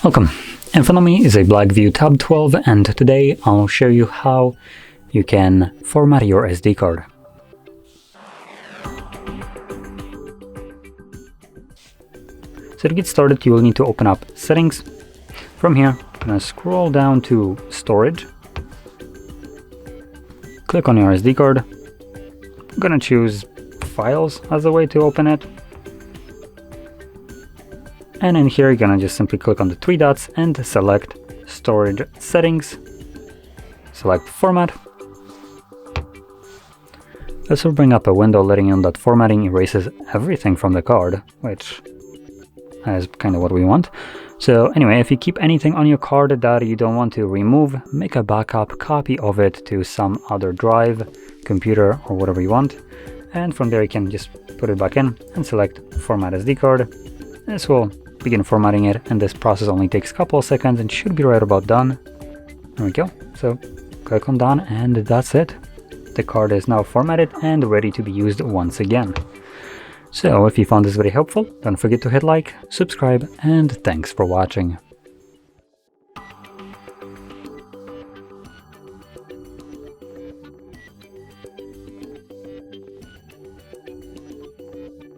Welcome. In front of me is a BLACKVIEW Tab 12, and today I'll show you how you can format your SD card. So to get started, you will need to open up Settings. From here, I'm going to scroll down to Storage. Click on your SD card. I'm going to choose Files as a way to open it. And in here, you're going to just simply click on the three dots and select Storage Settings. Select Format. This will bring up a window letting you know that formatting erases everything from the card, which is kind of what we want. So anyway, if you keep anything on your card that you don't want to remove, make a backup copy of it to some other drive, computer, or whatever you want. And from there, you can just put it back in and select Format SD card. This will begin formatting it, and this process only takes a couple of seconds and should be right about done. There we go. So click on Done, and that's it. The card is now formatted and ready to be used once again. So if you found this very helpful, don't forget to hit like, subscribe, and thanks for watching.